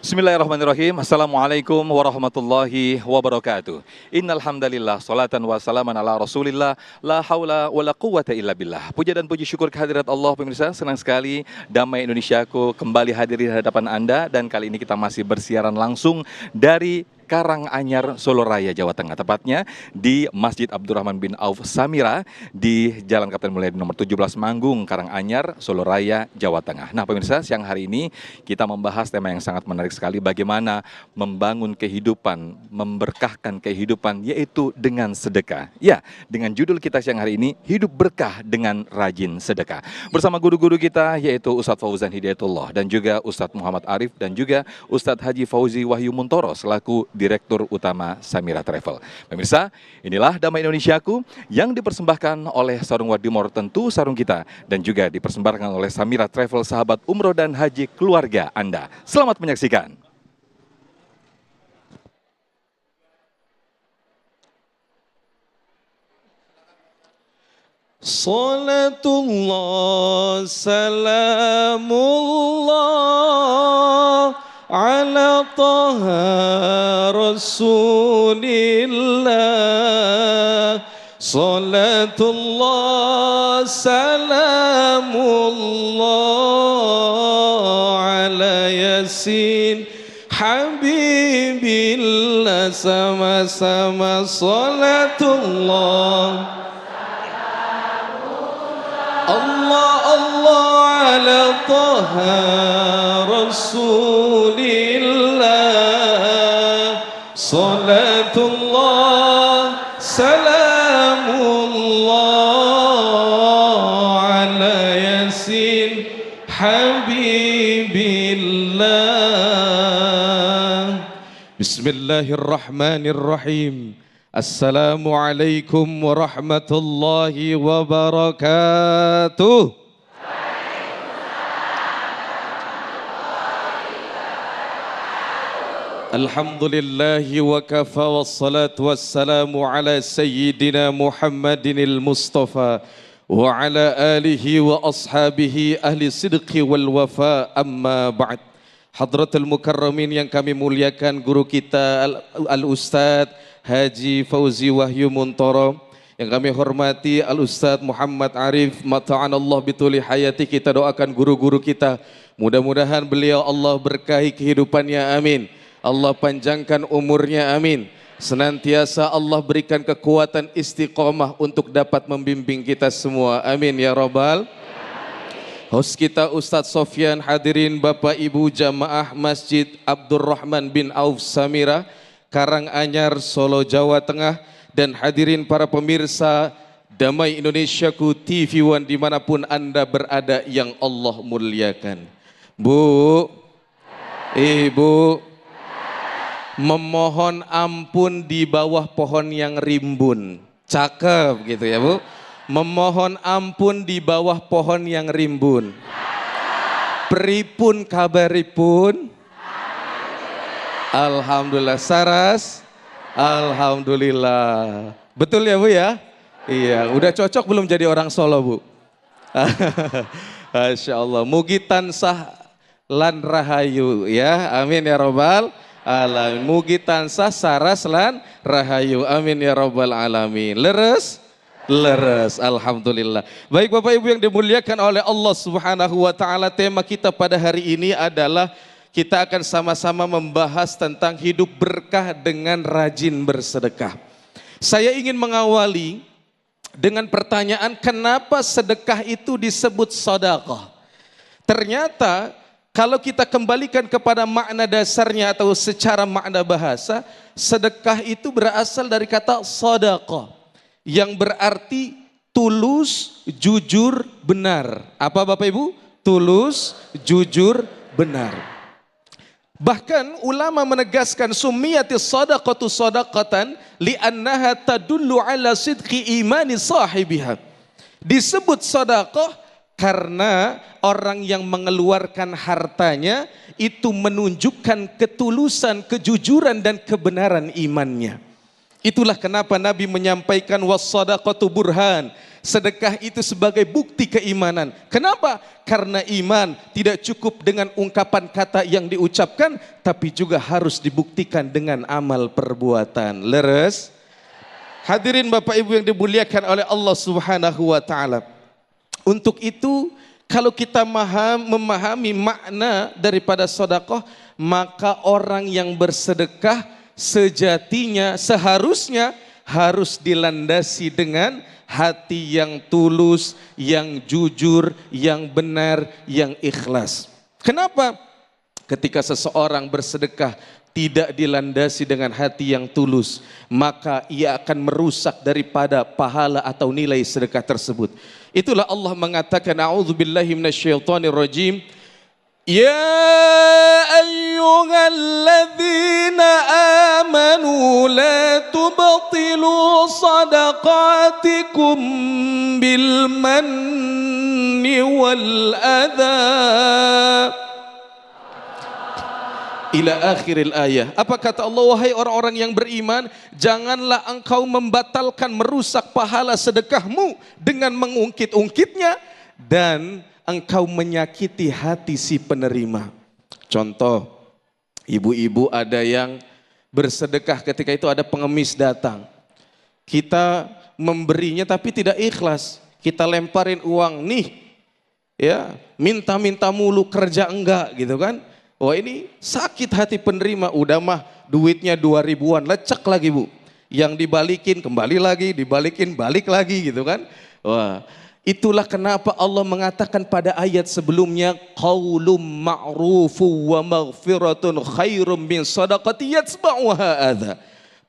Bismillahirrahmanirrahim. Assalamualaikum warahmatullahi wabarakatuh. Innal hamdalillah, salatan wa salaman ala Rasulillah, la haula wala quwata illa billah. Puja dan puji syukur kehadirat Allah pemirsa. Senang sekali Damai Indonesiaku kembali hadir di hadapan Anda, dan kali ini kita masih bersiaran langsung dari Karanganyar, Solo Raya, Jawa Tengah. Tepatnya di Masjid Abdurrahman bin Auf Samira di Jalan Kapten Mulyadi nomor 17 Manggung, Karanganyar, Solo Raya, Jawa Tengah. Nah pemirsa, siang hari ini kita membahas tema yang sangat menarik sekali, bagaimana membangun kehidupan, memberkahkan kehidupan, yaitu dengan sedekah. Ya, dengan judul kita siang hari ini, hidup berkah dengan rajin sedekah. Bersama guru-guru kita, yaitu Ustadz Fauzan Hidayatullah, dan juga Ustadz Muhammad Arif, dan juga Ustadz Haji Fauzi Wahyu Muntoro, selaku Direktur Utama Samira Travel. Pemirsa, inilah Damai Indonesiaku yang dipersembahkan oleh Sarung Wadimor, tentu sarung kita, dan juga dipersembahkan oleh Samira Travel, sahabat umroh dan haji keluarga Anda. Selamat menyaksikan. Salatullah salamullah ala taha rasulillah. Salatullah salamullah ala yasin habibillah. Sama-sama salatullah Allah Allah ala taha rasulillah. Salatullah salamullah ala yasin habibillah. Bismillahirrahmanirrahim. Assalamualaikum warahmatullahi wabarakatuh. Alhamdulillahi wa kafa wassalatu wassalamu ala sayyidina Muhammadinil Mustafa wa ala alihi wa ashabihi ahli sidqi wal wafa, amma ba'd. Hadratul mukarramin yang kami muliakan, guru kita Al-Ustadz Haji Fauzi Wahyu Muntoro, yang kami hormati Al-Ustadz Muhammad Arif, mata'anallah bituli hayati. Kita doakan guru-guru kita, mudah-mudahan beliau Allah berkahi kehidupannya, amin. Allah panjangkan umurnya, amin. Senantiasa Allah berikan kekuatan istiqomah untuk dapat membimbing kita semua, amin ya rabbal. Host kita Ustadz Sofyan, hadirin Bapak Ibu jamaah Masjid Abdurrahman bin Auf Samira, Karanganyar, Solo, Jawa Tengah, dan hadirin para pemirsa Damai Indonesiaku TV One dimanapun Anda berada yang Allah muliakan. Bu, Ibu, memohon ampun di bawah pohon yang rimbun. Cakep gitu ya Bu. Memohon ampun di bawah pohon yang rimbun. Pripun kabaripun? Alhamdulillah. Saras? Alhamdulillah. Betul ya Bu ya? Iya, udah cocok belum jadi orang Solo Bu? Masya Allah. Mugi tansah lan rahayu ya. Amin ya robbal alamin. Mugi tansah saras lan rahayu. Amin ya robbal alamin. Leres? Leres, alhamdulillah. Baik Bapak Ibu yang dimuliakan oleh Allah Subhanahu wa taala, tema kita pada hari ini adalah kita akan sama-sama membahas tentang hidup berkah dengan rajin bersedekah. Saya ingin mengawali dengan pertanyaan, kenapa sedekah itu disebut sedekah? Ternyata kalau kita kembalikan kepada makna dasarnya atau secara makna bahasa, sedekah itu berasal dari kata sedekah, yang berarti tulus, jujur, benar. Apa Bapak Ibu? Tulus, jujur, benar. Bahkan ulama menegaskan summiyatis sadaqatu sadaqatan li'annaha tadullu ala sidqi imani sahibiha. Disebut sedekah karena orang yang mengeluarkan hartanya itu menunjukkan ketulusan, kejujuran dan kebenaran imannya. Itulah kenapa Nabi menyampaikan was-shadaqatu burhan. Sedekah itu sebagai bukti keimanan. Kenapa? Karena iman tidak cukup dengan ungkapan kata yang diucapkan, tapi juga harus dibuktikan dengan amal perbuatan. Leres? Hadirin Bapak Ibu yang dimuliakan oleh Allah Subhanahu wa taala. Untuk itu, kalau kita memahami makna daripada sedekah, maka orang yang bersedekah sejatinya seharusnya harus dilandasi dengan hati yang tulus, yang jujur, yang benar, yang ikhlas. Kenapa? Ketika seseorang bersedekah tidak dilandasi dengan hati yang tulus, maka ia akan merusak daripada pahala atau nilai sedekah tersebut. Itulah Allah mengatakan, a'udzubillahi minasyaitonirrajim. Ya ayyuhalladzina amanu la tubtilu sadaqatikum bil manni wal adha. Ila akhiril ayah. Apa kata Allah? Wahai orang-orang yang beriman, janganlah engkau membatalkan, merusak pahala sedekahmu dengan mengungkit-ungkitnya dan engkau menyakiti hati si penerima. Contoh, ibu-ibu ada yang bersedekah, ketika itu ada pengemis datang. Kita memberinya tapi tidak ikhlas. Kita lemparin uang, nih ya, minta-minta mulu, kerja enggak gitu kan. Wah, ini sakit hati penerima. Udah mah duitnya 2.000-an, lecek lagi bu. Yang dibalikin kembali lagi, dibalikin balik lagi gitu kan. Wah, itulah kenapa Allah mengatakan pada ayat sebelumnya, qaulum ma'rufu wa maghfiratun khairum min sadaqati yatsba'uha adza.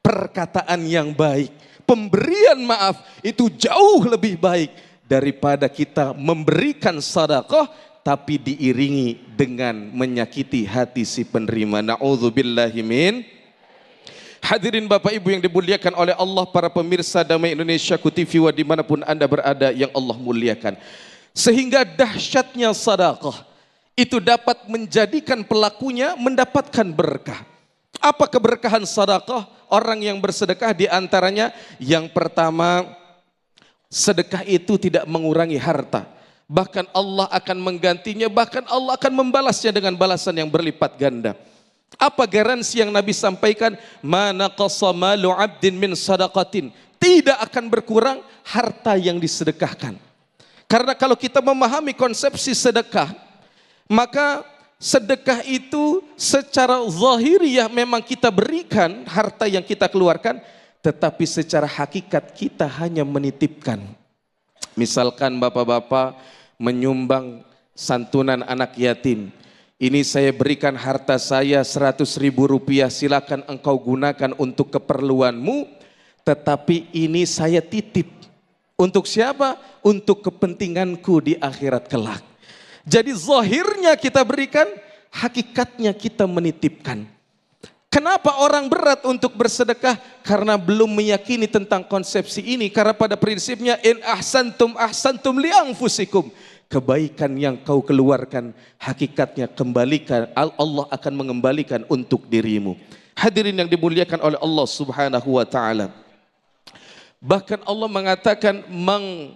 Perkataan yang baik, pemberian maaf itu jauh lebih baik daripada kita memberikan sedekah tapi diiringi dengan menyakiti hati si penerima. Na'udzubillahi min. Hadirin Bapak Ibu yang dimuliakan oleh Allah, para pemirsa Damai Indonesia TV wa dimanapun Anda berada yang Allah muliakan. Sehingga dahsyatnya sedekah itu dapat menjadikan pelakunya mendapatkan berkah. Apa keberkahan sedekah? Orang yang bersedekah diantaranya, yang pertama, sedekah itu tidak mengurangi harta. Bahkan Allah akan menggantinya, bahkan Allah akan membalasnya dengan balasan yang berlipat ganda. Apa garansi yang Nabi sampaikan? Ma naqasa malu 'abdin min sadaqatin. Tidak akan berkurang harta yang disedekahkan. Karena kalau kita memahami konsepsi sedekah, maka sedekah itu secara zahiriyah memang kita berikan harta yang kita keluarkan, tetapi secara hakikat kita hanya menitipkan. Misalkan bapak-bapak menyumbang santunan anak yatim. Ini saya berikan harta saya 100.000 rupiah, silakan engkau gunakan untuk keperluanmu, tetapi ini saya titip. Untuk siapa? Untuk kepentinganku di akhirat kelak. Jadi zahirnya kita berikan, hakikatnya kita menitipkan. Kenapa orang berat untuk bersedekah? Karena belum meyakini tentang konsepsi ini. Karena pada prinsipnya, in ahsantum ahsantum li anfusikum. Kebaikan yang kau keluarkan, hakikatnya kembalikan, Allah akan mengembalikan untuk dirimu. Hadirin yang dimuliakan oleh Allah Subhanahu wa taala. Bahkan Allah mengatakan, man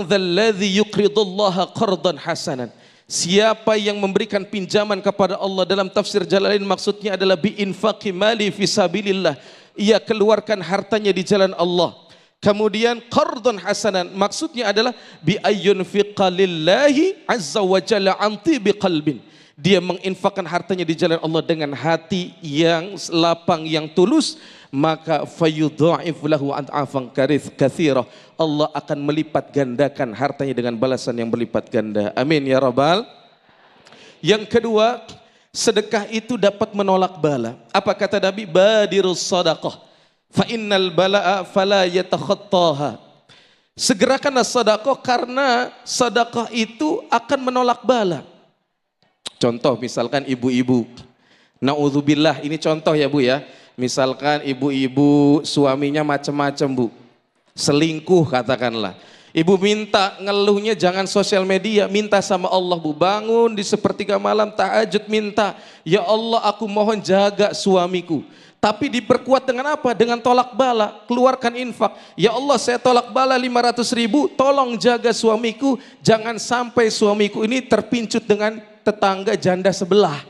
dzalladzi yuqridullaha qardan hasanan. Siapa yang memberikan pinjaman kepada Allah, dalam tafsir Jalalain maksudnya adalah bi infaqi mali fisabilillah. Ia keluarkan hartanya di jalan Allah. Kemudian qardun hasanan maksudnya adalah bi ayyunfiqa lillahi azza wa jalla anti biqalbin. Dia menginfakkan hartanya di jalan Allah dengan hati yang lapang, yang tulus, maka fayudha'if lahu ad'afan katsira. Allah akan melipat gandakan hartanya dengan balasan yang berlipat ganda. Amin ya rabbal. Yang kedua, sedekah itu dapat menolak bala. Apa kata Nabi? Badirus sadaqah fa innal bala'a fala yatakhattaha. Segerakanlah sedekah karena sedekah itu akan menolak bala. Contoh misalkan ibu-ibu, naudzubillah, ini contoh ya bu ya. Misalkan ibu-ibu suaminya macam-macam bu, selingkuh katakanlah. Ibu minta ngeluhnya jangan sosial media, minta sama Allah Bu. Bangun di sepertiga malam tahajud minta, ya Allah aku mohon jaga suamiku. Tapi diperkuat dengan apa? Dengan tolak bala, keluarkan infak. Ya Allah saya tolak bala 500.000, tolong jaga suamiku. Jangan sampai suamiku ini terpincut dengan tetangga janda sebelah.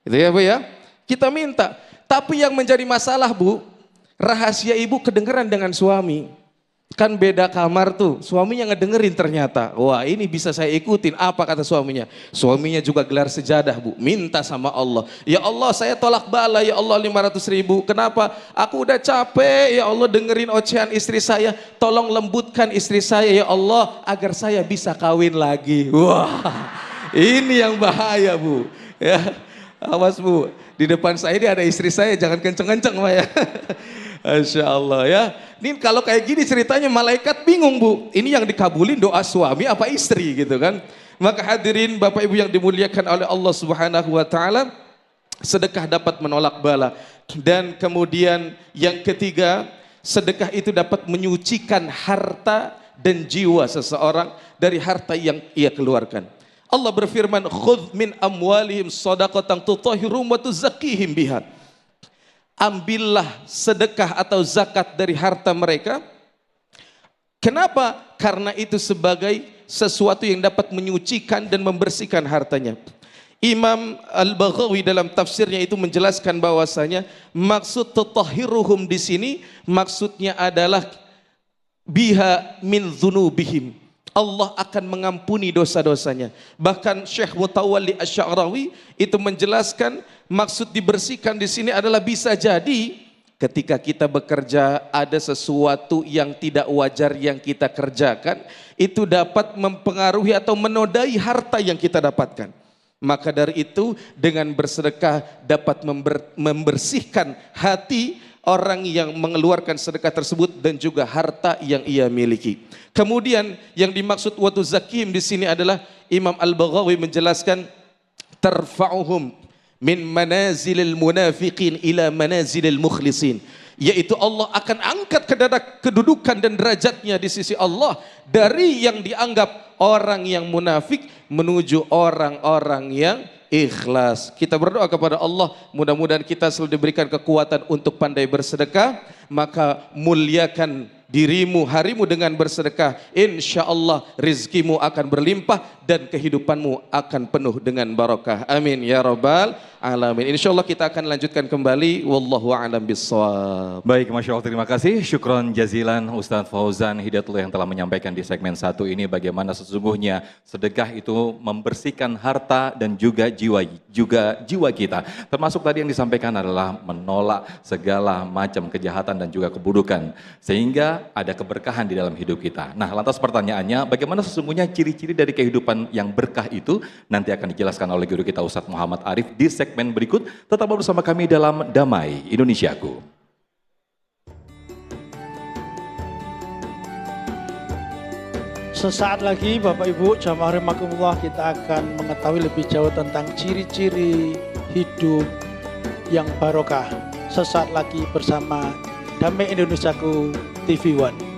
Itu ya Bu ya. Kita minta. Tapi yang menjadi masalah Bu, rahasia ibu kedengeran dengan suami. Kan beda kamar tuh, suaminya ngedengerin ternyata. Wah ini bisa saya ikutin, apa kata suaminya? Suaminya juga gelar sejadah Bu, minta sama Allah. Ya Allah saya tolak bala ya Allah 500.000. Kenapa? Aku udah capek ya Allah dengerin ocehan istri saya. Tolong lembutkan istri saya ya Allah agar saya bisa kawin lagi. Wah ini yang bahaya Bu. Ya, awas Bu, di depan saya ini ada istri saya, jangan kenceng-kenceng Pak ya. Masya Allah ya. Ini kalau kayak gini ceritanya malaikat bingung Bu. Ini yang dikabulin doa suami apa istri gitu kan. Maka hadirin Bapak Ibu yang dimuliakan oleh Allah Subhanahu wa taala, sedekah dapat menolak bala. Dan kemudian yang ketiga, sedekah itu dapat menyucikan harta dan jiwa seseorang dari harta yang ia keluarkan. Allah berfirman, "Khudz min amwalihim shadaqatan tutahhiruhum wa tuzakkihim biha." Ambillah sedekah atau zakat dari harta mereka. Kenapa? Karena itu sebagai sesuatu yang dapat menyucikan dan membersihkan hartanya. Imam Al-Baghawi dalam tafsirnya itu menjelaskan bahwasanya maksud tutahhiruhum di sini maksudnya adalah biha min dzunubihim. Allah akan mengampuni dosa-dosanya. Bahkan Syekh Mutawalli Asy-Sya'rawi itu menjelaskan maksud dibersihkan di sini adalah bisa jadi ketika kita bekerja ada sesuatu yang tidak wajar yang kita kerjakan, itu dapat mempengaruhi atau menodai harta yang kita dapatkan. Maka dari itu dengan bersedekah dapat membersihkan hati orang yang mengeluarkan sedekah tersebut dan juga harta yang ia miliki. Kemudian yang dimaksud wa tuzakkihim di sini adalah Imam Al-Baghawi menjelaskan tarfa'uhum min manazilil munafiqin ila manazilil mukhlisin, yaitu Allah akan angkat kedudukan dan derajatnya di sisi Allah dari yang dianggap orang yang munafik menuju orang-orang yang ikhlas. Kita berdoa kepada Allah, mudah-mudahan kita selalu diberikan kekuatan untuk pandai bersedekah, maka muliakan dirimu, harimu dengan bersedekah. Insya Allah rizkimu akan berlimpah dan kehidupanmu akan penuh dengan barakah. Amin ya rabbal alamin. Insya Allah kita akan lanjutkan kembali. Wallahu a'lam bissawab. Baik, Masya Allah, terima kasih. Syukron jazilan Ustadz Fauzan Hidayatullah yang telah menyampaikan di segmen 1 ini bagaimana sesungguhnya sedekah itu membersihkan harta dan juga jiwa kita. Termasuk tadi yang disampaikan adalah menolak segala macam kejahatan dan juga keburukan. Sehingga ada keberkahan di dalam hidup kita. Nah, lantas pertanyaannya, bagaimana sesungguhnya ciri-ciri dari kehidupan yang berkah itu? Nanti akan dijelaskan oleh guru kita Ustadz Muhammad Arif di segmen berikut. Tetap bersama kami dalam Damai Indonesiaku. Sesaat lagi Bapak Ibu jamaah rahimakumullah, kita akan mengetahui lebih jauh tentang ciri-ciri hidup yang barokah. Sesaat lagi bersama Damai Indonesiaku TV One.